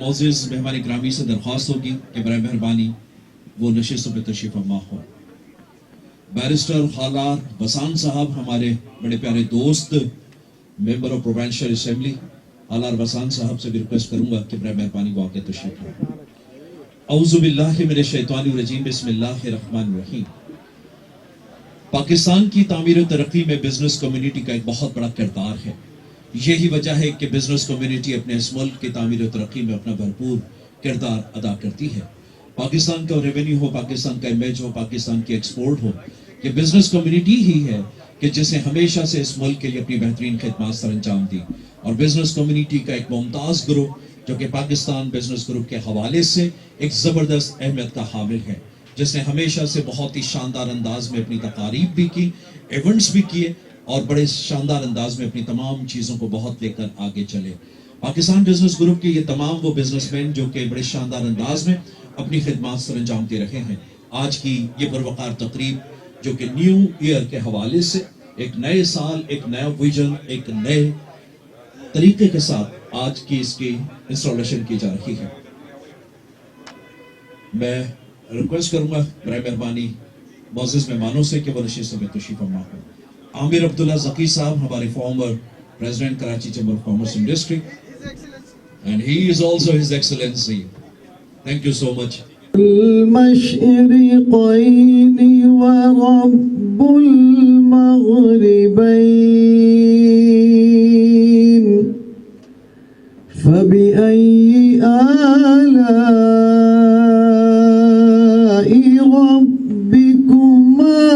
معزز مہمان گرامی سے درخواست ہوگی کہ برائے مہربانی وہ نشستوں پہ تشریف فرما ہو۔ بیرسٹر خالار بسان صاحب ہمارے بڑے پیارے دوست، ممبر آف پروونشل اسمبلی خالار بسان صاحب سے بھی ریکویسٹ کروں گا کہ برائے مہربانی وہ آگے تشریف لائیں۔ اعوذ باللہ من الشیطان الرجیم، بسم اللہ الرحمن الرحیم۔ پاکستان کی تعمیر و ترقی میں بزنس کمیونٹی کا ایک بہت بڑا کردار ہے۔ یہی وجہ ہے کہ بزنس کمیونٹی اپنے اس ملک کی تعمیر و ترقی میں اپنا بھرپور کردار ادا کرتی ہے۔ پاکستان کا ریونیو ہو، پاکستان کا امیج ہو، پاکستان کی ایکسپورٹ ہو، یہ بزنس کمیونٹی ہی ہے کہ جس نے ہمیشہ سے اس ملک کے لیے اپنی بہترین خدمات سر انجام دی۔ اور بزنس کمیونٹی کا ایک ممتاز گروپ جو کہ پاکستان بزنس گروپ کے حوالے سے ایک زبردست اہمیت کا حامل ہے، جس نے ہمیشہ سے بہت ہی شاندار انداز میں اپنی تقاریب بھی کی، ایونٹس بھی کیے، اور بڑے شاندار انداز میں اپنی تمام چیزوں کو بہت لے کر آگے چلے۔ پاکستان بزنس گروپ کے یہ تمام وہ بزنس مین جو کہ بڑے شاندار انداز میں اپنی خدمات سر انجام دے رہے ہیں، آج کی یہ پروقار تقریب جو کہ نیو ایئر کے حوالے سے ایک نئے سال، ایک نیا ویژن، ایک نئے طریقے کے ساتھ آج کی اس کی انسٹالیشن کی جا رہی ہے۔ میں ریکویسٹ کروں گا برائے مہربانی معزز مہمانوں سے کہ وہ نشستوں میں تشریف فرما ہو۔ عامر عبداللہ ذکی صاحب ہمارے former president Karachi chamber of commerce and industry, and he is also His Excellency. Thank you so much. المشرقين ورب المغربين فبأي آلاء ربكما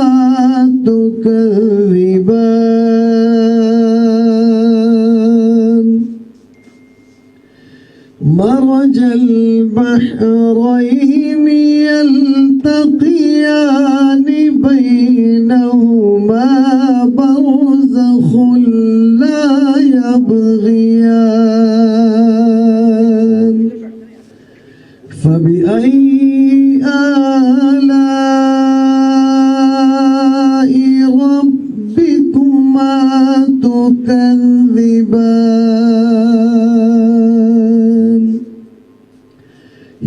تكذبان مرج البحرين يلتقيان بينهما برزخ لا يبغيان فبأي آلاء ربكما تكذبان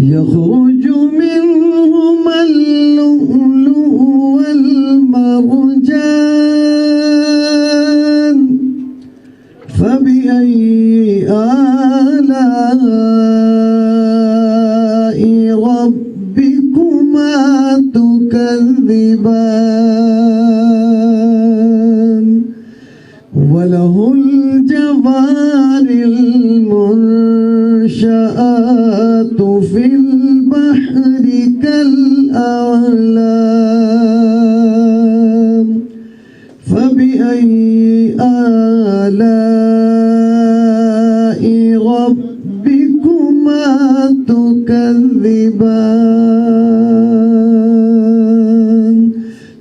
يخرج منهما اللؤلؤ والمرجان فبأي آلاء ربكما تكذبان وله الجوار المنشآت في البحر كالأعلام فبأي آلاء ربكما تكذبان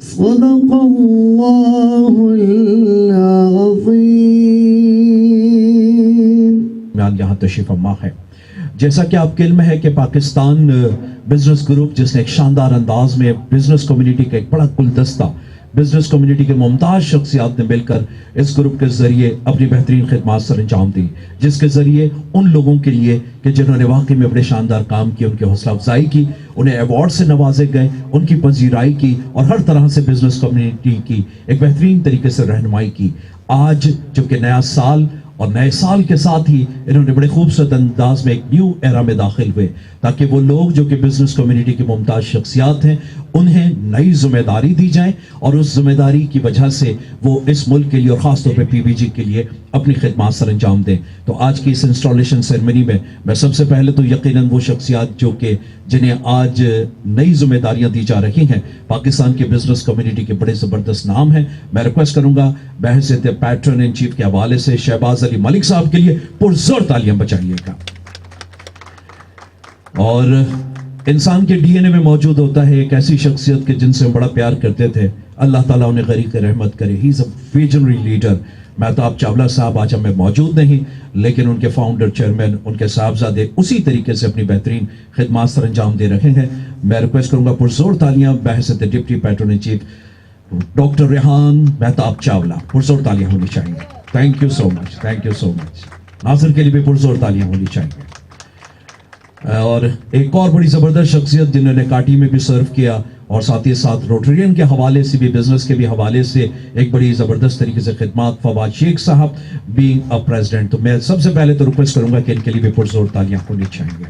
صدق الله العظيم۔ یہاں تشریف فرما ہے۔ جیسا کہ آپ کے علم ہے کہ پاکستان بزنس گروپ جس نے ایک شاندار انداز میں بزنس کمیونٹی کا ایک بڑا گلدستہ بزنس کمیونٹی کے ممتاز شخصیات نے مل کر اس گروپ کے ذریعے اپنی بہترین خدمات سر انجام دی، جس کے ذریعے ان لوگوں کے لیے کہ جنہوں نے واقعی میں بڑے شاندار کام کیے ان کی حوصلہ افزائی کی، انہیں ایوارڈ سے نوازے گئے، ان کی پذیرائی کی اور ہر طرح سے بزنس کمیونٹی کی ایک بہترین طریقے سے رہنمائی کی۔ آج چونکہ نیا سال اور نئے سال کے ساتھ ہی انہوں نے بڑے خوبصورت انداز میں ایک نیو ایرا میں داخل ہوئے تاکہ وہ لوگ جو کہ بزنس کمیونٹی کے ممتاز شخصیات ہیں انہیں نئی ذمہ داری دی جائے اور اس ذمہ داری کی وجہ سے وہ اس ملک کے لیے اور خاص طور پہ پی بی جی کے لیے اپنی خدمات سر انجام دیں۔ تو آج کی اس انسٹالیشن سیرمنی میں سب سے پہلے تو یقیناً وہ شخصیات جو کہ جنہیں آج نئی ذمہ داریاں دی جا رہی ہیں پاکستان کے بزنس کمیونٹی کے بڑے زبردست نام ہیں، میں ریکویسٹ کروں گا بحیثیت پیٹرن ان چیف کے حوالے سے شہباز علی ملک صاحب کے لیے پرزور تالیاں بجائیے گا۔ اور انسان کے ڈی این اے میں موجود ہوتا ہے ایک ایسی شخصیت کے جن سے ہم بڑا پیار کرتے تھے، اللہ تعالیٰ انہیں غریق رحمت کرے۔ ہی از اے ویژنری لیڈر۔ مہتاب چاولہ صاحب آج ہمیں موجود نہیں، لیکن ان کے فاؤنڈر چیئرمین ان کے صاحبزادے اسی طریقے سے اپنی بہترین خدمات سر انجام دے رہے ہیں۔ میں ریکویسٹ کروں گا پرزور تالیاں بحیثیت deputy patron in chief doctor Rehan Mahtab Chawla, پرزور تالیاں ہونی چاہیے۔ Thank you so much, thank you so much. Nasir کے لیے بھی پرزور تالیاں ہونی چاہیے۔ اور ایک اور بڑی زبردست شخصیت جنہوں نے کاٹی میں بھی سرو کیا اور ساتھ ہی ساتھ روٹرین کے حوالے سے بھی بزنس کے بھی حوالے سے ایک بڑی زبردست طریقے سے خدمات، فواد شیخ صاحب بینگ اے پریزیڈنٹ. تو میں سب سے پہلے تو ریکویسٹ کروں گا کہ ان کے لیے بھی پرزور تالیاں ہونی چاہیے.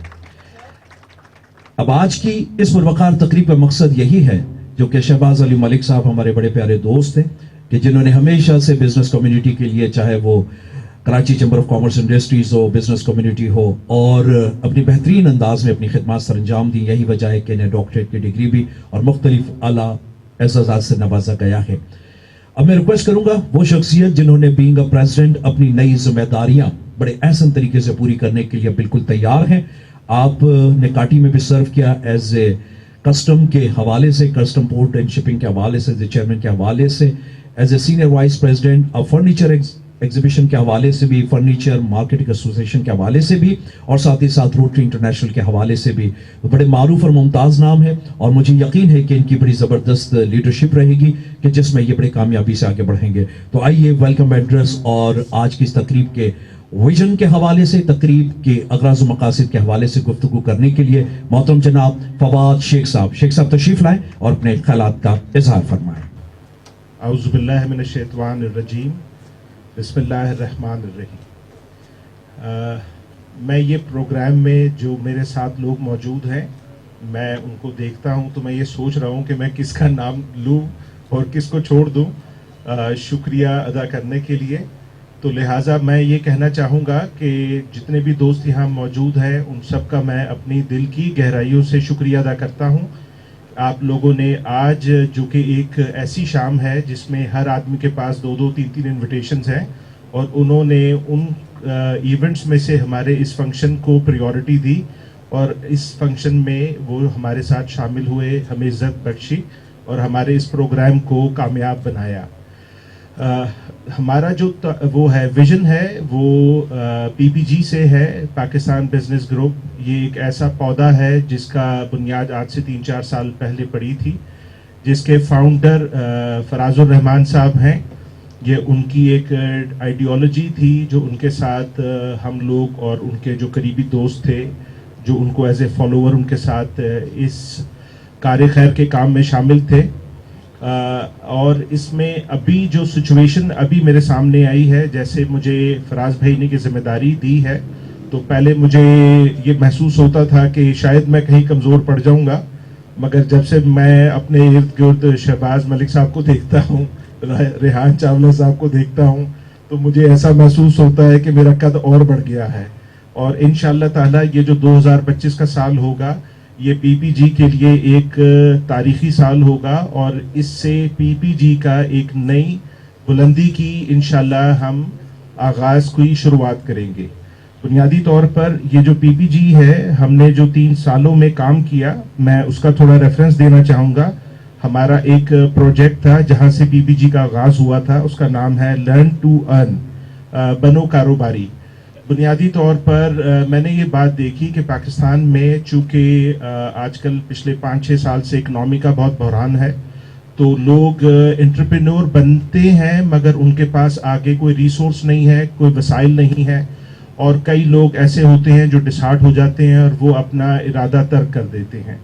اب آج کی اس پروقار تقریب کا مقصد یہی ہے جو کہ شہباز علی ملک صاحب ہمارے بڑے پیارے دوست ہیں کہ جنہوں نے ہمیشہ سے بزنس کمیونٹی کے لیے، چاہے وہ Karachi chamber of commerce industries ہو، بزنس کمیونٹی ہو، اور اپنی بہترین انداز میں اپنی خدمات سر انجام دی. یہی وجہ ہے کہ انہیں ڈاکٹریٹ کی ڈگری بھی اور مختلف اعلیٰ اعزازات سے نوازا گیا ہے. اب میں ریکویسٹ کروں گا وہ شخصیت جنہوں نے بینگ اے پریزیڈنٹ اپنی نئی ذمہ داریاں بڑے احسن طریقے سے پوری کرنے کے لیے بالکل تیار ہیں. آپ نے کاٹی میں بھی سرو کیا ایز اے کسٹم کے حوالے سے، کسٹم پورٹ اینڈ شپنگ کے حوالے سے، چیئرمین کے حوالے سے، as a senior vice president furniture exhibition کے حوالے سے بھی، فرنیچر مارکیٹنگ ایسوسیشن کے حوالے سے بھی، اور ساتھ ہی ساتھ روٹری انٹرنیشنل کے حوالے سے بھی. بڑے معروف اور ممتاز نام ہے اور مجھے یقین ہے کہ ان کی بڑی زبردست لیڈرشپ رہے گی کہ جس میں یہ بڑے کامیابی سے آگے بڑھیں گے. تو آئیے ویلکم ایڈریس اور آج کی اس تقریب کے ویژن کے حوالے سے، تقریب کے اغراض و مقاصد کے حوالے سے گفتگو کرنے کے لیے محترم جناب فواد شیخ صاحب تشریف لائیں اور اپنے خیالات کا اظہار فرمائیں. اعوذ باللہ من الشیطان الرجیم، بسم اللہ الرحمن الرحیم. میں یہ پروگرام میں جو میرے ساتھ لوگ موجود ہیں، میں ان کو دیکھتا ہوں تو میں یہ سوچ رہا ہوں کہ میں کس کا نام لوں اور کس کو چھوڑ دوں شکریہ ادا کرنے کے لیے. تو لہٰذا میں یہ کہنا چاہوں گا کہ جتنے بھی دوست یہاں موجود ہیں ان سب کا میں اپنی دل کی گہرائیوں سے شکریہ ادا کرتا ہوں. آپ لوگوں نے آج، جو کہ ایک ایسی شام ہے جس میں ہر آدمی کے پاس 2-3 انویٹیشنز ہیں، اور انہوں نے ان ایونٹس میں سے ہمارے اس فنکشن کو پریورٹی دی اور اس فنکشن میں وہ ہمارے ساتھ شامل ہوئے، ہمیں عزت بخشی اور ہمارے اس پروگرام کو کامیاب بنایا. ہمارا جو وہ ہے ویژن ہے وہ پی پی جی سے ہے، پاکستان بزنس گروپ. یہ ایک ایسا پودا ہے جس کا بنیاد آج سے 3-4 سال پہلے پڑی تھی، جس کے فاؤنڈر فراز الرحمان صاحب ہیں. یہ ان کی ایک آئیڈیالوجی تھی جو ان کے ساتھ ہم لوگ اور ان کے جو قریبی دوست تھے جو ان کو ایز اے فالوور ان کے ساتھ اس کار خیر کے کام میں شامل تھے. اور اس میں ابھی جو سچویشن ابھی میرے سامنے آئی ہے، جیسے مجھے فراز بھائی نے کی ذمہ داری دی ہے، تو پہلے مجھے یہ محسوس ہوتا تھا کہ شاید میں کہیں کمزور پڑ جاؤں گا، مگر جب سے میں اپنے ارد گرد شہباز ملک صاحب کو دیکھتا ہوں، ریحان چاولہ صاحب کو دیکھتا ہوں، تو مجھے ایسا محسوس ہوتا ہے کہ میرا قد اور بڑھ گیا ہے. اور انشاءاللہ تعالی یہ جو 2025 کا سال ہوگا یہ پی پی جی کے لیے ایک تاریخی سال ہوگا، اور اس سے پی پی جی کا ایک نئی بلندی کی انشاءاللہ ہم آغاز کی شروعات کریں گے. بنیادی طور پر یہ جو پی پی جی ہے، ہم نے جو 3 سالوں میں کام کیا، میں اس کا تھوڑا ریفرنس دینا چاہوں گا. ہمارا ایک پروجیکٹ تھا جہاں سے پی پی جی کا آغاز ہوا تھا، اس کا نام ہے لرن ٹو ارن، بنو کاروباری. بنیادی طور پر میں نے یہ بات دیکھی کہ پاکستان میں چونکہ آج کل پچھلے 5-6 سال سے اکنامی کا بہت بحران ہے، تو لوگ انٹرپرینور بنتے ہیں مگر ان کے پاس آگے کوئی ریسورس نہیں ہے، کوئی وسائل نہیں ہے، اور کئی لوگ ایسے ہوتے ہیں جو ڈسہارٹ ہو جاتے ہیں اور وہ اپنا ارادہ ترک کر دیتے ہیں.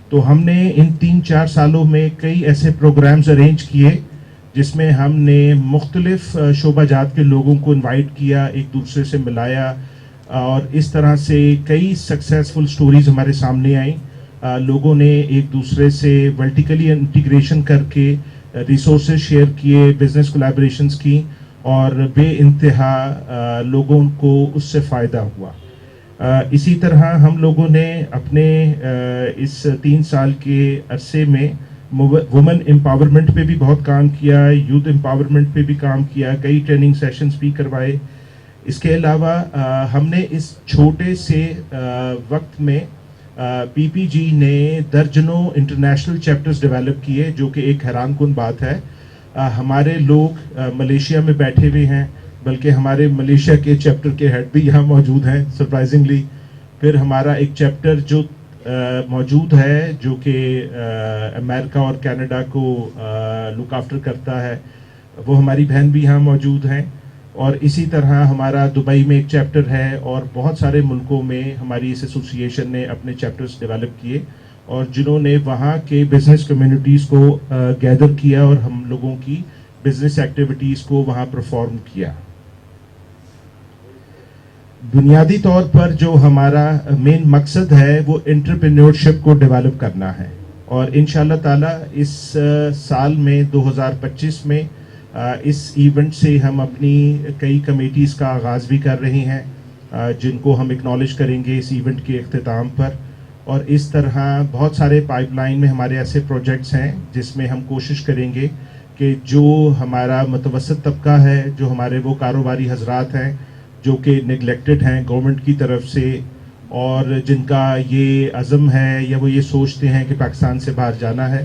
تو ہم نے ان 3-4 سالوں میں کئی ایسے پروگرامز ارینج کیے جس میں ہم نے مختلف شعبہ جات کے لوگوں کو انوائٹ کیا، ایک دوسرے سے ملایا، اور اس طرح سے کئی سکسیسفل سٹوریز ہمارے سامنے آئیں. لوگوں نے ایک دوسرے سے ورٹیکلی انٹیگریشن کر کے ریسورسز شیئر کیے، بزنس کولیبریشنز کی، اور بے انتہا لوگوں کو اس سے فائدہ ہوا. اسی طرح ہم لوگوں نے اپنے اس 3 سال کے عرصے میں وومن امپاورمنٹ پہ بھی بہت کام کیا، یوتھ امپاورمنٹ پہ بھی کام کیا، کئی ٹریننگ سیشنز بھی کروائے. اس کے علاوہ ہم نے اس چھوٹے سے وقت میں پی پی جی نے درجنوں انٹرنیشنل چیپٹرز ڈیولپ کیے، جو کہ ایک حیران کن بات ہے. ہمارے لوگ ملیشیا میں بیٹھے ہوئے ہیں، بلکہ ہمارے ملیشیا کے چیپٹر کے ہیڈ بھی یہاں موجود ہیں سرپرائزنگلی. پھر ہمارا ایک چیپٹر جو موجود ہے جو کہ امریکہ اور کینیڈا کو لک آفٹر کرتا ہے، وہ ہماری بہن بھی یہاں موجود ہیں. اور اسی طرح ہمارا دبئی میں ایک چیپٹر ہے اور بہت سارے ملکوں میں ہماری اس ایسوسیشن نے اپنے چیپٹرز ڈیولپ کیے اور جنہوں نے وہاں کے بزنس کمیونٹیز کو گیدر کیا اور ہم لوگوں کی بزنس ایکٹیویٹیز کو وہاں پرفارم کیا. بنیادی طور پر جو ہمارا مین مقصد ہے وہ انٹرپرینیورشپ کو ڈیولپ کرنا ہے اور انشاءاللہ تعالی اس سال میں 2025 میں اس ایونٹ سے ہم اپنی کئی کمیٹیز کا آغاز بھی کر رہے ہیں جن کو ہم اکنالج کریں گے اس ایونٹ کے اختتام پر. اور اس طرح بہت سارے پائپ لائن میں ہمارے ایسے پروجیکٹس ہیں جس میں ہم کوشش کریں گے کہ جو ہمارا متوسط طبقہ ہے, جو ہمارے وہ کاروباری حضرات ہیں جو کہ نگلیکٹڈ ہیں گورنمنٹ کی طرف سے اور جن کا یہ عزم ہے یا وہ یہ سوچتے ہیں کہ پاکستان سے باہر جانا ہے.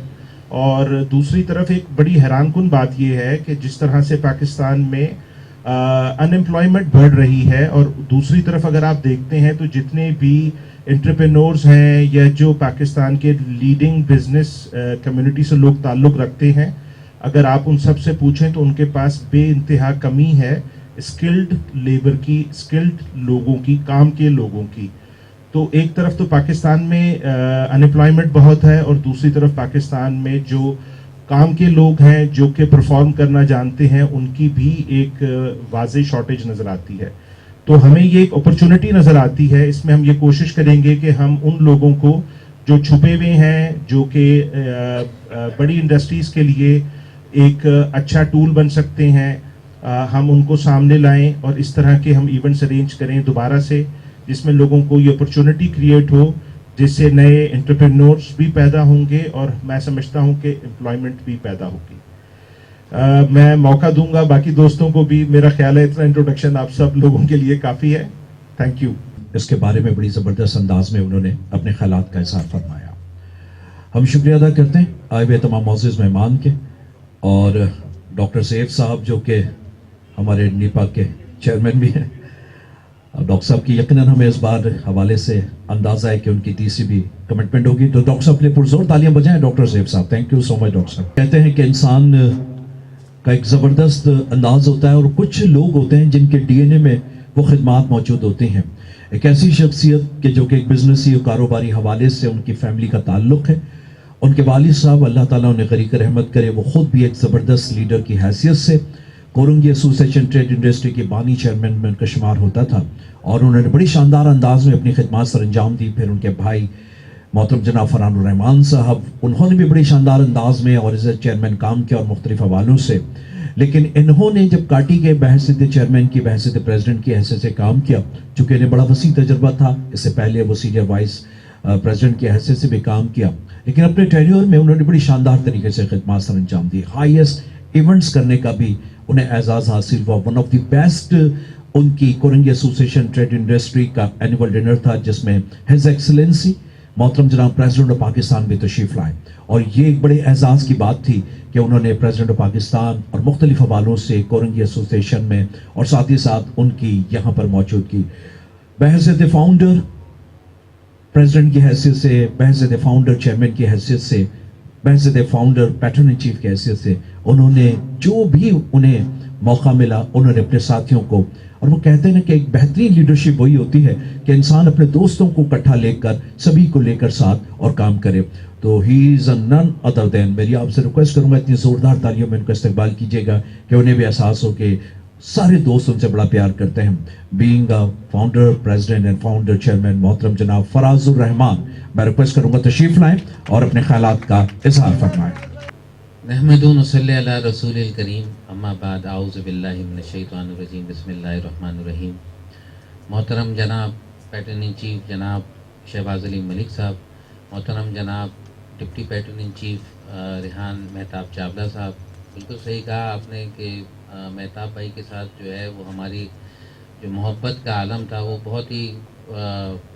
اور دوسری طرف ایک بڑی حیران کن بات یہ ہے کہ جس طرح سے پاکستان میں ان ایمپلائمنٹ بڑھ رہی ہے اور دوسری طرف اگر آپ دیکھتے ہیں تو جتنے بھی انٹرپرینورز ہیں یا جو پاکستان کے لیڈنگ بزنس کمیونٹی سے لوگ تعلق رکھتے ہیں, اگر آپ ان سب سے پوچھیں تو ان کے پاس بے انتہا کمی ہے اسکلڈ لیبر کی, اسکلڈ لوگوں کی, کام کے لوگوں کی. تو ایک طرف تو پاکستان میں ان ایمپلائمنٹ بہت ہے اور دوسری طرف پاکستان میں جو کام کے لوگ ہیں جو کہ پرفارم کرنا جانتے ہیں ان کی بھی ایک واضح شارٹیج نظر آتی ہے. تو ہمیں یہ ایک اپرچونٹی نظر آتی ہے, اس میں ہم یہ کوشش کریں گے کہ ہم ان لوگوں کو جو چھپے ہوئے ہیں, جو کہ بڑی انڈسٹریز کے لیے ایک اچھا ٹول بن سکتے ہیں, ہم ان کو سامنے لائیں اور اس طرح کے ہم ایونٹس ارینج کریں دوبارہ سے جس میں لوگوں کو یہ اپرچونٹی کریٹ ہو, جس سے نئے انٹرپرینورز بھی پیدا ہوں گے اور میں سمجھتا ہوں کہ امپلائمنٹ بھی پیدا ہوگی. میں موقع دوں گا باقی دوستوں کو بھی. میرا خیال ہے اتنا انٹروڈکشن آپ سب لوگوں کے لیے کافی ہے. Thank you. اس کے بارے میں بڑی زبردست انداز میں انہوں نے اپنے خیالات کا اظہار فرمایا. ہم شکریہ ادا کرتے ہیں آئے ہوئے تمام معزز مہمان کے اور ڈاکٹر سیف صاحب جو کہ ہمارے نیپا کے چیئرمین بھی ہیں. ڈاکٹر صاحب کی یقیناً ہمیں اس بار حوالے سے اندازہ ہے کہ ان کی تیسری بھی کمٹمنٹ ہوگی, تو ڈاکٹر صاحب کے لیے پرزور تالیاں بجائیں. ڈاکٹر سیف صاحب thank you so much. Doctor صاحب کہتے ہیں کہ انسان کا ایک زبردست انداز ہوتا ہے اور کچھ لوگ ہوتے ہیں جن کے ڈی این اے میں وہ خدمات موجود ہوتے ہیں. ایک ایسی شخصیت کہ جو کہ ایک بزنسی اور کاروباری حوالے سے ان کی فیملی کا تعلق ہے. ان کے والد صاحب اللہ تعالیٰ انہیں غریق رحمت کرے, وہ خود بھی ایک زبردست لیڈر کی حیثیت سے کورنگی ایسوسیشن ٹریڈ انڈسٹری کے بانی چیئرمین میں ان کا شمار ہوتا تھا اور انہوں نے بڑی شاندار انداز میں اپنی خدمات سر انجام دی. پھر ان کے بھائی محترم جناب فرحان الرحمان صاحب, انہوں نے بھی بڑی شاندار انداز میں اور ایز چیئرمین کام کیا اور مختلف حوالوں سے. لیکن انہوں نے جب کاٹی کے بحیثیت چیئرمین کی, بحیثیت پریزیڈنٹ کی حیثیت سے کام کیا, چونکہ انہیں بڑا وسیع تجربہ تھا, اس سے پہلے وہ سینئر وائس پریزیڈنٹ کی حیثیت سے بھی کام کیا, لیکن اپنے ٹینیور میں انہوں نے بڑی شاندار طریقے سے خدمات سر انجام دی. ہائیسٹ ایونٹس کرنے کا بھی انہیں اعزاز حاصل ہوا. One of the best in کی کورنگی ایسوسیشن ٹریڈ انڈسٹری کا اینول ڈنر تھا جس میں ہز ایکسلنسی محترم جناب پریزیڈنٹ آف پاکستان بھی تشریف لائے اور یہ ایک بڑے اعزاز کی بات تھی کہ انہوں نے پریزیڈنٹ آف پاکستان اور مختلف حوالوں سے کورنگی ایسوسیشن میں اور ساتھ ہی ساتھ ان کی یہاں پر موجودگی بحیثیت فاؤنڈر پریزیڈنٹ کی حیثیت سے, بحیثیت فاؤنڈر چیئرمین کی حیثیت سے, بحیثیت فاؤنڈر پیٹرن ان چیف کی حیثیت سے انہوں نے جو بھی انہیں موقع ملا انہوں نے اپنے ساتھیوں کو, اور وہ کہتے ہیں کہ ایک بہترین لیڈرشپ وہی ہوتی ہے کہ انسان اپنے دوستوں کو اکٹھا لے کر سبھی کو لے کر ساتھ اور کام کرے. تو ہی از اے نن ادر دین. میری آپ سے ریکویسٹ کروں گا اتنی زوردار تالیوں میں ان کا استقبال کیجیے گا کہ انہیں بھی احساس ہو کہ سارے دوست ان سے بڑا پیار کرتے ہیں. Being founder president and founder chairman محترم جناب فراز الرحمان, میں ریکویسٹ کروں گا تشریف لائیں اور اپنے خیالات کا اظہار فرمائیں. نحمد و نصلی علی رسول الکریم, اما بعد, اعوذ باللہ من الشیطان الرجیم, بسم اللہ الرحمن الرحیم. محترم جناب پیٹرن ان چیف جناب شہباز علی ملک صاحب, محترم جناب deputy patron in chief Rehan Mahtab Chawla Sahib, بالکل صحیح کہا آپ نے کہ مہتاب بھائی کے ساتھ جو ہے وہ ہماری جو محبت کا عالم تھا وہ بہت ہی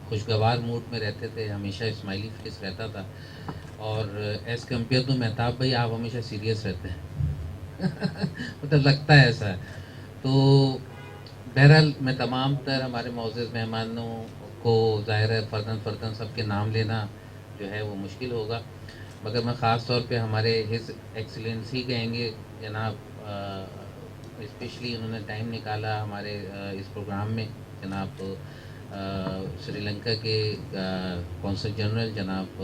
خوشگوار موڈ میں رہتے تھے, ہمیشہ اسمائلی فیس رہتا تھا. اور ایز کمپیئر ٹو مہتاب بھائی آپ ہمیشہ سیریس رہتے ہیں مطلب لگتا ہے ایسا ہے. تو بہرحال میں تمام تر ہمارے معزز مہمانوں کو ظاہر ہے فرداً سب کے نام لینا جو ہے وہ مشکل ہوگا, مگر میں خاص طور پہ ہمارے ہز ایکسلنسی کہیں گے جناب اسپیشلی انہوں نے ٹائم نکالا ہمارے اس پروگرام میں. جناب سری لنکا کے کونسل جنرل جناب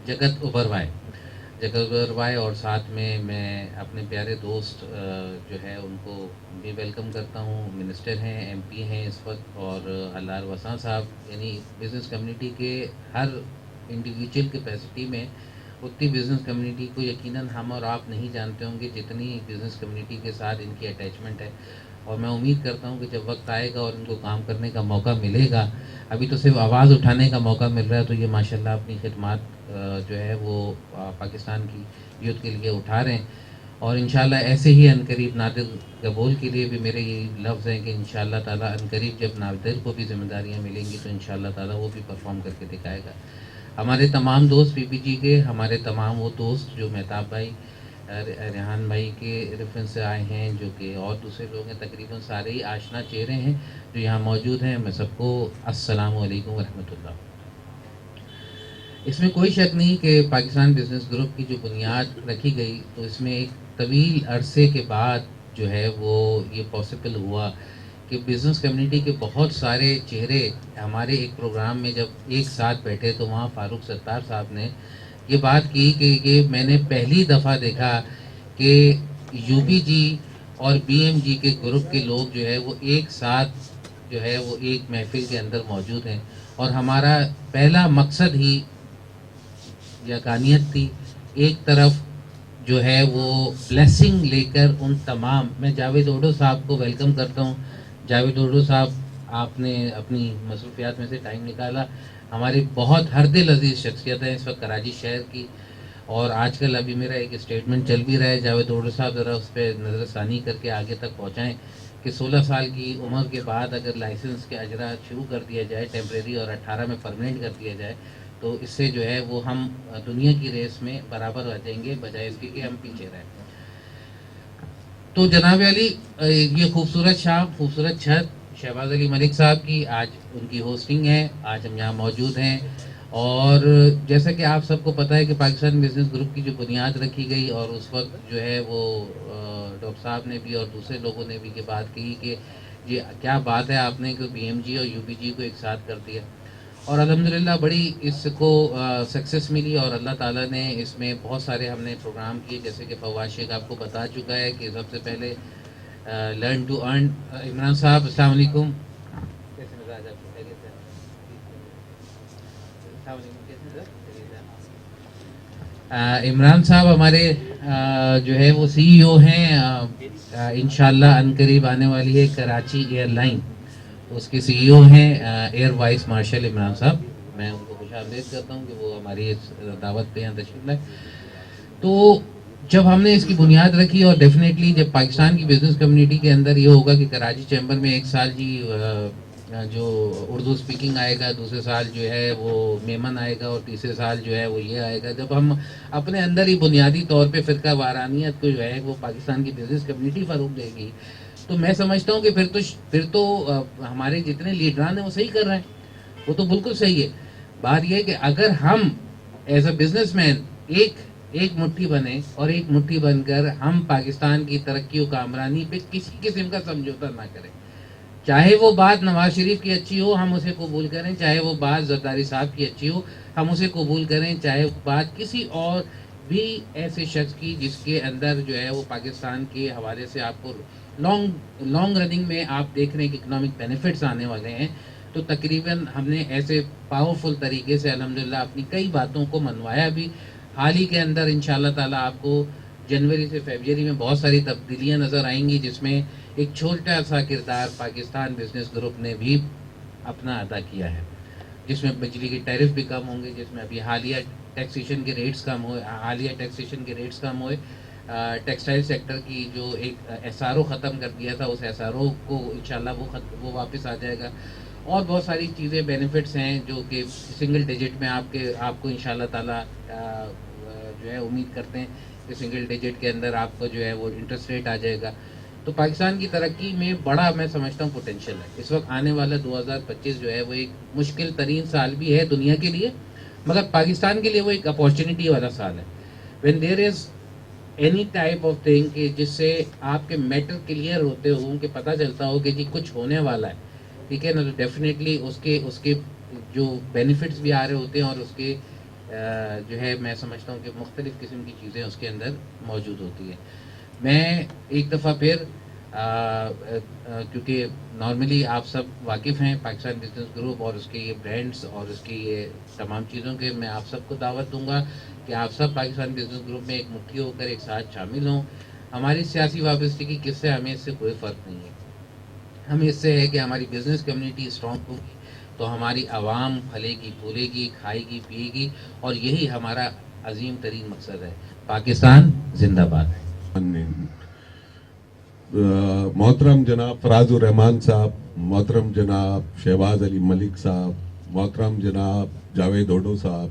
جگت اوبروائے اور ساتھ میں اپنے پیارے دوست جو ہے ان کو بھی ویلکم کرتا ہوں. منسٹر ہیں, ایم پی ہیں اس وقت, اور حلال وساں صاحب. یعنی بزنس کمیونٹی کے ہر انڈیویجول کیپیسٹی میں اتنی بزنس کمیونٹی کو یقیناً ہم اور آپ نہیں جانتے ہوں گے جتنی بزنس کمیونٹی کے ساتھ ان کی اٹیچمنٹ ہے. اور میں امید کرتا ہوں کہ جب وقت آئے گا اور ان کو کام کرنے کا موقع ملے گا, ابھی تو صرف آواز اٹھانے کا موقع مل رہا ہے, تو یہ ماشاءاللہ اپنی خدمات جو ہے وہ پاکستان کی یوتھ کے لیے اٹھا رہے ہیں. اور انشاءاللہ ایسے ہی عنقریب نادر گبول کے لیے بھی میرے یہ لفظ ہیں کہ انشاءاللہ تعالیٰ عنقریب جب نادر کو بھی ذمہ داریاں ملیں گی تو انشاءاللہ تعالیٰ وہ بھی پرفارم کر کے دکھائے گا. ہمارے تمام دوست پی پی جی کے, ہمارے تمام وہ دوست جو مہتاب بھائی, ریحان بھائی کے ریفرنس سے آئے ہیں, جو کہ اور دوسرے لوگ ہیں, تقریباً سارے ہی آشنا چہرے ہیں جو یہاں موجود ہیں. میں سب کو السلام علیکم ورحمۃ اللہ. اس میں کوئی شک نہیں کہ پاکستان بزنس گروپ کی جو بنیاد رکھی گئی تو اس میں ایک طویل عرصے کے بعد جو ہے وہ یہ پاسبل ہوا کہ بزنس کمیونٹی کے بہت سارے چہرے ہمارے ایک پروگرام میں جب ایک ساتھ بیٹھے تو وہاں فاروق ستار صاحب نے یہ بات کی کہ یہ میں نے پہلی دفعہ دیکھا کہ یو بی جی اور بی ایم جی کے گروپ کے لوگ جو ہے وہ ایک ساتھ جو ہے وہ ایک محفل کے اندر موجود ہیں, اور ہمارا پہلا مقصد ہی یگانیت تھی. ایک طرف جو ہے وہ بلیسنگ لے کر ان تمام, میں جاوید اوڈو صاحب کو ویلکم کرتا ہوں. جاوید اوڈو صاحب, آپ نے اپنی مصروفیات میں سے ٹائم نکالا. ہماری بہت ہر دل عزیز شخصیت ہے اس وقت کراچی شہر کی, اور آج کل ابھی میرا ایک اسٹیٹمنٹ چل بھی رہا ہے. جاوید اوڈو صاحب ذرا اس پہ نظر ثانی کر کے آگے تک پہنچائیں کہ 16 سال کی عمر کے بعد اگر لائسنس کے اجرا شروع کر دیا جائے ٹیمپریری, اور 18 میں پرمننٹ کر دیا جائے, تو اس سے جو ہے وہ ہم دنیا کی ریس میں برابر آ جائیں گے, بجائے اس کے کہ ہم پیچھے رہیں. تو جناب علی, یہ خوبصورت شام, خوبصورت چھت شہباز علی ملک صاحب کی, آج ان کی ہوسٹنگ ہے, آج ہم یہاں موجود ہیں. اور جیسا کہ آپ سب کو پتہ ہے کہ پاکستان بزنس گروپ کی جو بنیاد رکھی گئی, اور اس وقت جو ہے وہ ڈاکٹر صاحب نے بھی اور دوسرے لوگوں نے بھی یہ بات کہی کہ یہ کیا بات ہے آپ نے کہ بی ایم جی اور یو بی جی کو ایک ساتھ کر دیا. اور الحمدللہ بڑی اس کو سکسیس ملی, اور اللہ تعالیٰ نے اس میں بہت سارے ہم نے پروگرام کیے, جیسے کہ فواز شیخ آپ کو بتا چکا ہے کہ سب سے پہلے لرن ٹو ارن. عمران صاحب السلام علیکم, کیسے مزاج آپ کو, خیریت ہے؟ السلام علیکم, کیسے مزاج؟ عمران صاحب ہمارے جو ہے وہ سی ای او ہیں, انشاءاللہ عنقریب آنے والی ہے کراچی ایئر لائن, اس کے سی ای او ہیں ایئر وائس مارشل عمران صاحب. میں ان کو خوش آمدید کرتا ہوں کہ وہ ہماری اس دعوت پہ یہاں تشریف لائے. تو جب ہم نے اس کی بنیاد رکھی, اور ڈیفینیٹلی جب پاکستان کی بزنس کمیونٹی کے اندر یہ ہوگا کہ کراچی چیمبر میں ایک سال جی جو اردو سپیکنگ آئے گا, دوسرے سال جو ہے وہ میمن آئے گا, اور تیسرے سال جو ہے وہ یہ آئے گا, جب ہم اپنے اندر ہی بنیادی طور پہ فرقہ وارانیت کو جو ہے وہ پاکستان کی بزنس کمیونٹی فروغ دے گی, تو میں سمجھتا ہوں کہ پھر تو ہمارے جتنے لیڈران ہیں وہ صحیح کر رہے ہیں, وہ تو بالکل صحیح ہے. بات یہ ہے کہ اگر ہم ایز اے بزنس مین ایک مٹھی بنے, اور ایک مٹھی بن کر ہم پاکستان کی ترقی و کامرانی پہ کسی قسم کا سمجھوتا نہ کریں, چاہے وہ بات نواز شریف کی اچھی ہو ہم اسے قبول کریں, چاہے وہ بات زرداری صاحب کی اچھی ہو ہم اسے قبول کریں, چاہے بات کسی اور بھی ایسے شخص کی جس کے اندر جو ہے وہ پاکستان کے حوالے سے آپ کو لانگ رننگ میں آپ دیکھ رہے ہیں کہ اکنامک بینیفٹس آنے والے ہیں. تو تقریباً ہم نے ایسے پاورفل طریقے سے الحمدللہ اپنی کئی باتوں کو منوایا بھی. حال ہی کے اندر انشاءاللہ تعالیٰ آپ کو جنوری سے فیبروری میں بہت ساری تبدیلیاں نظر آئیں گی, جس میں ایک چھوٹا سا کردار پاکستان بزنس گروپ نے بھی اپنا ادا کیا ہے, جس میں بجلی کے ٹیرف بھی کم ہوں گے, جس میں ابھی حالیہ ٹیکسیشن کے ریٹس کم ہوئے, ٹیکسٹائل سیکٹر کی جو ایک ایس آر او ختم کر دیا تھا, اس ایس آر او کو انشاءاللہ وہ واپس آ جائے گا, اور بہت ساری چیزیں بینیفٹس ہیں جو کہ سنگل ڈیجٹ میں آپ کو انشاءاللہ تعالیٰ جو ہے امید کرتے ہیں کہ سنگل ڈیجٹ کے اندر آپ کو جو ہے وہ انٹرسٹ ریٹ آ جائے گا. تو پاکستان کی ترقی میں بڑا میں سمجھتا ہوں پوٹینشیل ہے. اس وقت آنے والا 2025 جو ہے وہ ایک مشکل ترین سال بھی ہے دنیا کے لیے, مگر پاکستان کے لیے وہ ایک اپارچونیٹی والا سال ہے. When there is any type of thing کہ جس سے آپ کے میٹر کلیئر ہوتے ہوں کہ پتہ چلتا ہو کہ جی کچھ ہونے والا ہے, ٹھیک ہے نا, تو ڈیفینیٹلی اس کے جو بینیفٹس بھی آ رہے ہوتے ہیں اور اس کے جو ہے میں سمجھتا ہوں کہ مختلف قسم کی چیزیں اس کے اندر موجود ہوتی ہیں. میں ایک دفعہ پھر کیونکہ نارملی آپ سب واقف ہیں پاکستان بزنس گروپ اور اس کے یہ برانڈس اور اس کی یہ تمام چیزوں کے, میں آپ سب کو دعوت دوں گا کہ آپ سب پاکستان بزنس گروپ میں ایک مٹھی ہو کر ایک ساتھ شامل ہوں. ہماری سیاسی وابستگی کس سے, ہمیں اس سے کوئی فرق نہیں ہے. ہمیں اس سے ہے کہ ہماری بزنس کمیونٹی اسٹرانگ ہوگی تو ہماری عوام پھلے گی, پھولے گی, کھائے گی, پیے گی, اور یہی ہمارا عظیم ترین مقصد ہے. پاکستان زندہ باد. محترم جناب فراز الرحمان صاحب, محترم جناب شہباز علی ملک صاحب, محترم جناب جاوید اوڈو صاحب,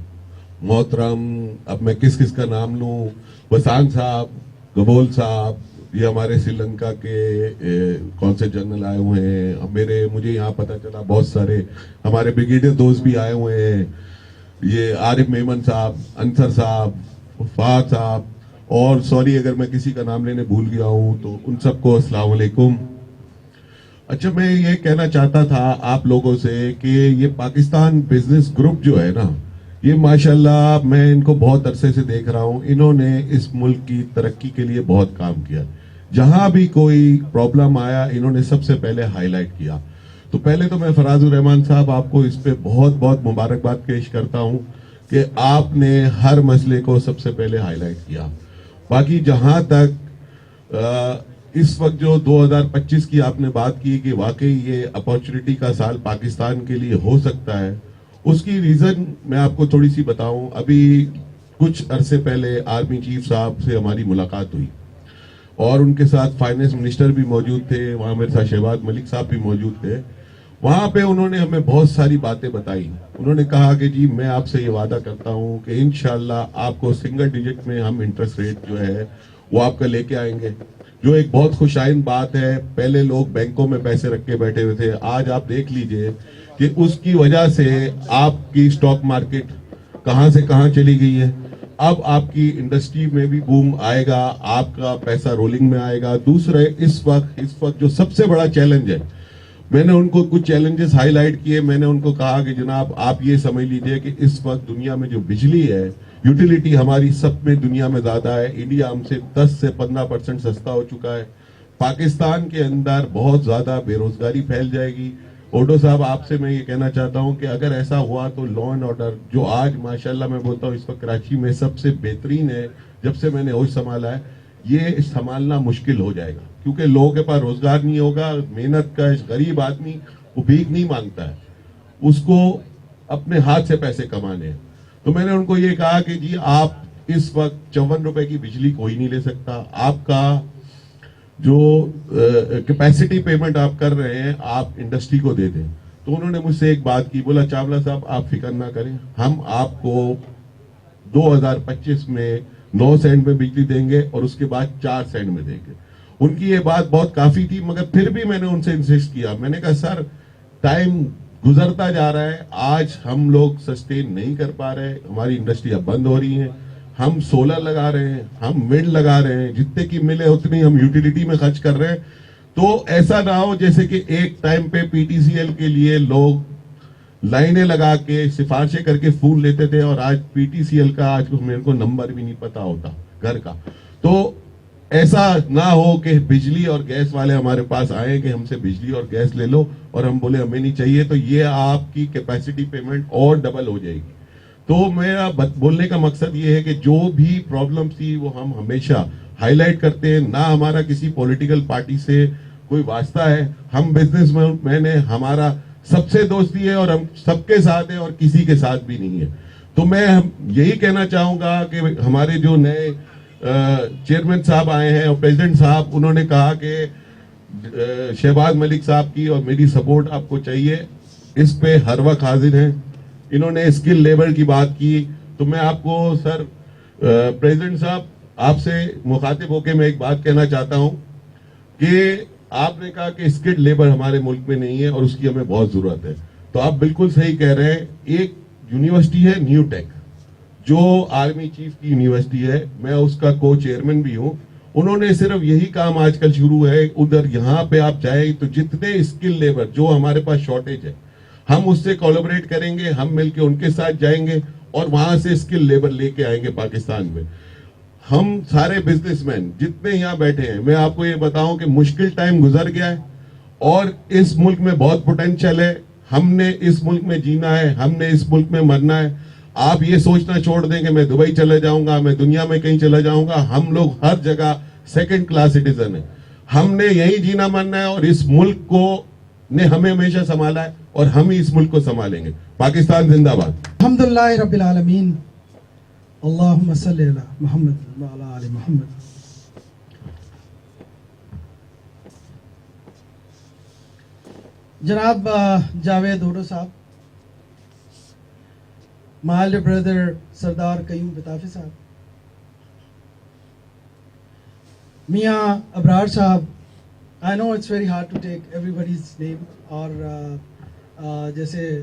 محترم اب میں کس کا نام لوں, وسان صاحب, گبول صاحب, یہ ہمارے سری لنکا کے کونسل جنرل آئے ہوئے ہیں. مجھے یہاں پتہ چلا بہت سارے ہمارے بریگیڈیئر دوست بھی آئے ہوئے ہیں, یہ عارف میمن صاحب, انصر صاحب, فہد صاحب, اور سوری اگر میں کسی کا نام لینے بھول گیا ہوں تو ان سب کو السلام علیکم. اچھا, میں یہ کہنا چاہتا تھا آپ لوگوں سے کہ یہ پاکستان بزنس گروپ جو ہے نا, یہ ماشاءاللہ میں ان کو بہت عرصے سے دیکھ رہا ہوں, انہوں نے اس ملک کی ترقی کے لیے بہت کام کیا. جہاں بھی کوئی پرابلم آیا انہوں نے سب سے پہلے ہائی لائٹ کیا. تو پہلے تو میں فراز الرحمان صاحب آپ کو اس پہ بہت بہت مبارکباد پیش کرتا ہوں کہ آپ نے ہر مسئلے کو سب سے پہلے ہائی لائٹ کیا. باقی جہاں تک اس وقت جو 2025 کی آپ نے بات کی کہ واقعی یہ اپارچونٹی کا سال پاکستان کے لیے ہو سکتا ہے, اس کی ریزن میں آپ کو تھوڑی سی بتاؤں. ابھی کچھ عرصے پہلے آرمی چیف صاحب سے ہماری ملاقات ہوئی اور ان کے ساتھ فائنانس منسٹر بھی موجود تھے, وہاں میرے ساتھ شہباز ملک صاحب بھی موجود تھے. وہاں پہ انہوں نے ہمیں بہت ساری باتیں بتائی. انہوں نے کہا کہ جی میں آپ سے یہ وعدہ کرتا ہوں کہ انشاءاللہ آپ کو سنگل ڈیجٹ میں ہم انٹرسٹ ریٹ جو ہے وہ آپ کا لے کے آئیں گے, جو ایک بہت خوشائن بات ہے. پہلے لوگ بینکوں میں پیسے رکھ کے بیٹھے ہوئے تھے, آج آپ دیکھ لیجئے کہ اس کی وجہ سے آپ کی سٹاک مارکیٹ کہاں سے کہاں چلی گئی ہے. اب آپ کی انڈسٹری میں بھی بوم آئے گا, آپ کا پیسہ رولنگ میں آئے گا. دوسرے اس وقت جو سب سے بڑا چیلنج ہے, میں نے ان کو کچھ چیلنجز ہائی لائٹ کیے. میں نے ان کو کہا کہ جناب آپ یہ سمجھ لیجئے کہ اس وقت دنیا میں جو بجلی ہے, یوٹیلیٹی ہماری سب میں دنیا میں زیادہ ہے. انڈیا ہم سے 10 سے 15% سستا ہو چکا ہے. پاکستان کے اندر بہت زیادہ بے روزگاری پھیل جائے گی. اوڈو صاحب آپ سے میں یہ کہنا چاہتا ہوں کہ اگر ایسا ہوا تو لا اینڈ آرڈر جو آج ماشاءاللہ میں بولتا ہوں اس وقت کراچی میں سب سے بہترین ہے, جب سے میں نے ہوش سنبھالا ہے, یہ سنبھالنا مشکل ہو جائے گا کیونکہ لوگوں کے پاس روزگار نہیں ہوگا. محنت کا غریب آدمی وہ بھیک نہیں مانگتا ہے, اس کو اپنے ہاتھ سے پیسے کمانے ہیں. تو میں نے ان کو یہ کہا کہ جی آپ اس وقت 54 روپے کی بجلی کوئی نہیں لے سکتا. آپ کا جو کیپیسٹی پیمنٹ آپ کر رہے ہیں آپ انڈسٹری کو دے دیں. تو انہوں نے مجھ سے ایک بات کی, بولا چاولہ صاحب آپ فکر نہ کریں, ہم آپ کو 2025 میں 9 سینٹ میں بجلی دیں گے اور اس کے بعد 4 سینٹ میں دیں گے. ان کی یہ بات بہت کافی تھی, مگر پھر بھی میں نے ان سے انسسٹ کیا. میں نے کہا سر ٹائم گزرتا جا رہا ہے, آج ہم لوگ سسٹین نہیں کر پا رہے, ہماری انڈسٹری اب بند ہو رہی ہیں. ہم سولر لگا رہے ہیں, ہم ونڈ لگا رہے ہیں, جتنے کی ملے اتنی ہم یوٹیلیٹی میں خرچ کر رہے ہیں. تو ایسا نہ ہو جیسے کہ ایک ٹائم پہ پی ٹی سی ایل کے لیے لوگ لائنیں لگا کے سفارشیں کر کے فون لیتے تھے اور آج پی ٹی سی ایل کا آج میرے کو نمبر بھی نہیں پتا ہوتا گھر کا. تو ایسا نہ ہو کہ بجلی اور گیس والے ہمارے پاس آئیں کہ ہم سے بجلی اور گیس لے لو اور ہم بولے ہمیں نہیں چاہیے, تو یہ آپ کی کیپیسٹی پیمنٹ اور ڈبل ہو جائے گی. تو میرا بولنے کا مقصد یہ ہے کہ جو بھی پرابلم تھی وہ ہم ہمیشہ ہائی لائٹ کرتے ہیں. نہ ہمارا کسی پولیٹیکل پارٹی سے کوئی واسطہ ہے, ہم بزنس مین ہیں, ہمارا سب سے دوستی ہے اور ہم سب کے ساتھ ہیں اور کسی کے ساتھ بھی نہیں ہے. تو میں یہی کہنا چاہوں گا کہ ہمارے جو نئے چیئرمین صاحب آئے ہیں اور پریزیڈنٹ صاحب, انہوں نے کہا کہ شہباز ملک صاحب کی اور میری سپورٹ آپ کو چاہیے, اس پہ ہر وقت حاضر ہیں. انہوں نے اسکل لیبر کی بات کی, تو میں آپ کو سر پریزیڈنٹ صاحب آپ سے مخاطب ہو کے میں ایک بات کہنا چاہتا ہوں کہ آپ نے کہا کہ اسکل لیبر ہمارے ملک میں نہیں ہے اور اس کی ہمیں بہت ضرورت ہے. تو آپ بالکل صحیح کہہ رہے ہیں. ایک یونیورسٹی ہے نیو ٹیک, جو آرمی چیف کی یونیورسٹی ہے, میں اس کا کو چیئرمین بھی ہوں. انہوں نے صرف یہی کام آج کل شروع ہے, ادھر یہاں پہ آپ جائیں تو جتنے اسکل لیبر جو ہمارے پاس شارٹیج ہے, ہم اس سے کولیبریٹ کریں گے, ہم مل کے ان کے ساتھ جائیں گے اور وہاں سے اسکل لیبر لے کے آئیں گے پاکستان میں. ہم سارے بزنس مین جتنے یہاں بیٹھے ہیں, میں آپ کو یہ بتاؤں کہ مشکل ٹائم گزر گیا ہے اور اس ملک میں بہت پوٹینشیل ہے. ہم نے اس ملک میں جینا ہے, ہم نے اس ملک میں مرنا ہے. آپ یہ سوچنا چھوڑ دیں کہ میں دبئی چلے جاؤں گا, میں دنیا میں کہیں چلا جاؤں گا. ہم لوگ ہر جگہ سیکنڈ کلاس سٹیزن ہیں. ہم نے یہی جینا مرنا ہے اور اس ملک کو نے ہمیں ہمیشہ سنبھالا ہے اور ہم ہی اس ملک کو سنبھالیں گے. پاکستان زندہ باد. الحمدللہ رب العالمین. اللہم صلی علی محمد وعلی آل محمد. جناب جاوید اوڈو صاحب, my elder brother سردار قیوم بطافی صاحب, میاں ابرار صاحب. I know it's very hard to take everybody's name, اور جیسے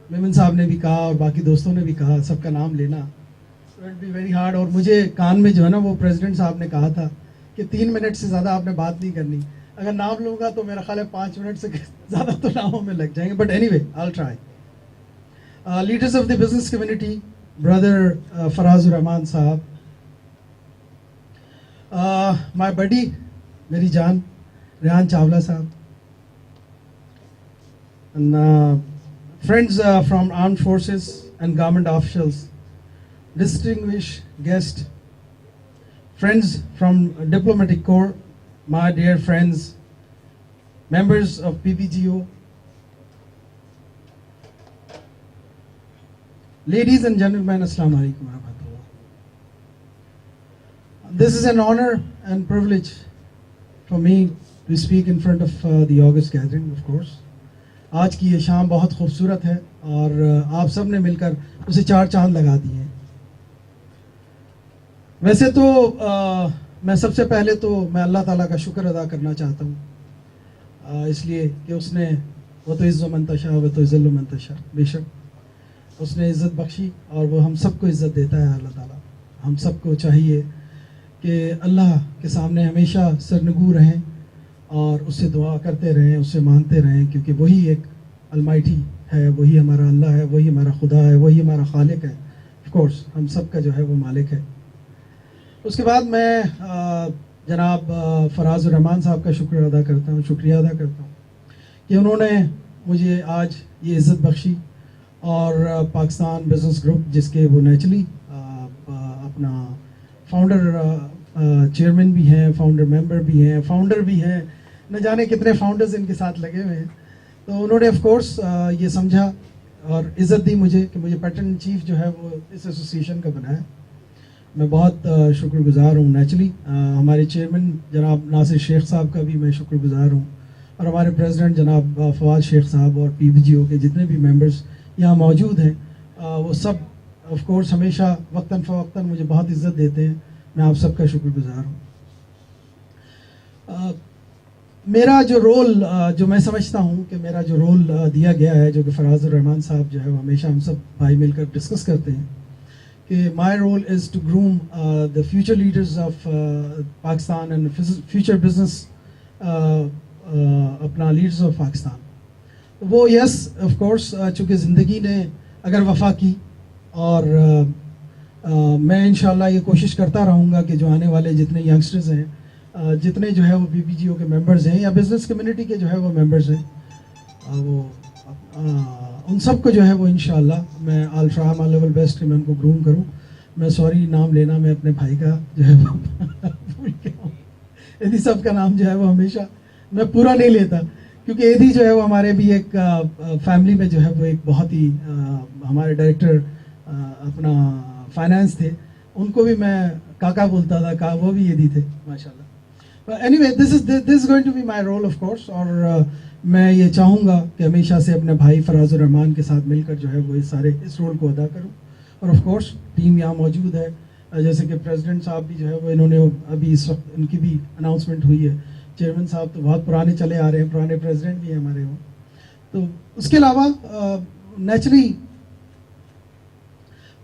میمن صاحب نے بھی کہا اور باقی دوستوں نے بھی کہا, سب کا نام لینا it will be very hard. اور مجھے کان میں جو ہے نا وہ پریزیڈنٹ صاحب نے کہا تھا کہ 3 منٹ سے زیادہ آپ نے بات نہیں کرنی. اگر نام لوں گا تو میرا خیال ہے 5 منٹ سے زیادہ تو ناموں میں لگ جائیں گے, but any way I'll try. Leaders of the business community, brother فراز الرحمان صاحب, my buddy میری جان ریحان چاولہ صاحب, and friends from armed forces and government officials, distinguished guests, friends from diplomatic corps, my dear friends, members of PPGO, ladies and gentlemen, Assalamu alaikum wa rahmatullah. This is an honor and privilege for me to speak in front of the August gathering, of course. آج کی یہ شام بہت خوبصورت ہے اور آپ سب نے مل کر اسے 4 چاند لگا دیے ہیں. ویسے تو میں سب سے پہلے تو میں اللہ تعالیٰ کا شکر ادا کرنا چاہتا ہوں, اس لیے کہ اس نے وہ تو عز من تشاء و تو ذل من تشاء, بے شک اس نے عزت بخشی اور وہ ہم سب کو عزت دیتا ہے. اللہ تعالیٰ ہم سب کو چاہیے کہ اللہ کے سامنے ہمیشہ سرنگو رہیں اور اس سے دعا کرتے رہیں, اس سے مانگتے رہیں, کیونکہ وہی ایک المائٹی ہے, وہی ہمارا اللہ ہے, وہی ہمارا خدا ہے, وہی ہمارا خالق ہے. آف کورس ہم سب کا جو ہے وہ مالک ہے. اس کے بعد میں جناب فراز الرحمان صاحب کا شکریہ ادا کرتا ہوں کہ انہوں نے مجھے آج یہ عزت بخشی, اور پاکستان بزنس گروپ جس کے وہ نیچرلی اپنا فاؤنڈر چیئرمین بھی ہیں, فاؤنڈر ممبر بھی ہیں, فاؤنڈر بھی ہیں, نہ جانے کتنے فاؤنڈرز ان کے ساتھ لگے ہوئے ہیں. تو انہوں نے آف کورس یہ سمجھا اور عزت دی مجھے کہ مجھے پیٹرن چیف جو ہے وہ اس ایسوسیشن کا بنایا. میں بہت شکر گزار ہوں. نیچرلی ہمارے چیئرمین جناب ناصر شیخ صاحب کا بھی میں شکر گزار ہوں, اور ہمارے پریزیڈنٹ جناب فواد شیخ صاحب اور PPGO کے جتنے بھی ممبرز یہاں موجود ہیں, وہ سب آف کورس ہمیشہ وقتاً فوقتاً مجھے بہت عزت دیتے ہیں. میں آپ سب کا شکر گزار ہوں. میرا جو رول جو میں سمجھتا ہوں کہ میرا جو رول دیا گیا ہے, جو کہ فراز الرحمان صاحب جو ہے وہ ہمیشہ ہم سب بھائی مل کر ڈسکس کرتے ہیں, کہ my role is to groom the future leaders of Pakistan and future business اپنا لیڈرز آف پاکستان. وہ یس آف کورس چونکہ زندگی نے اگر وفا کی, اور میں انشاءاللہ یہ کوشش کرتا رہوں گا کہ جو آنے والے جتنے ینگسٹرز ہیں, جتنے جو ہے وہ PPGO کے ممبرز ہیں یا بزنس کمیونٹی کے جو ہے وہ ممبرز ہیں, وہ ان سب کو جو ہے وہ انشاءاللہ میں آل ٹرائی مائی لیول بیسٹ کہ میں ان کو گروم کروں. میں سوری نام لینا میں اپنے بھائی کا جو ہے وہ بھول گیا ہوں. ایدھی صاحب کا نام جو ہے وہ ہمیشہ میں پورا نہیں لیتا, کیونکہ ایدھی جو ہے وہ ہمارے بھی ایک فیملی میں جو ہے وہ ایک بہت ہی ہمارے ڈائریکٹر اپنا فائنانس تھے, ان کو بھی میں کاکا بولتا تھا, وہ بھی ایدھی تھے ماشاءاللہ. Anyway this is going to be my role of course, اور میں یہ چاہوں گا کہ ہمیشہ سے اپنے بھائی فراز الرحمان کے ساتھ مل کر جو ہے وہ اس رول کو ادا کروں. اور آف کورس ٹیم یہاں موجود ہے, جیسے کہ پریزیڈنٹ صاحب بھی جو ہے وہ انہوں نے ابھی اس وقت ان کی بھی اناؤنسمنٹ ہوئی ہے. چیئرمین صاحب تو بہت پرانے چلے آ رہے ہیں, پرانے پریزیڈنٹ بھی ہیں ہمارے وہ. تو اس کے علاوہ نیچرلی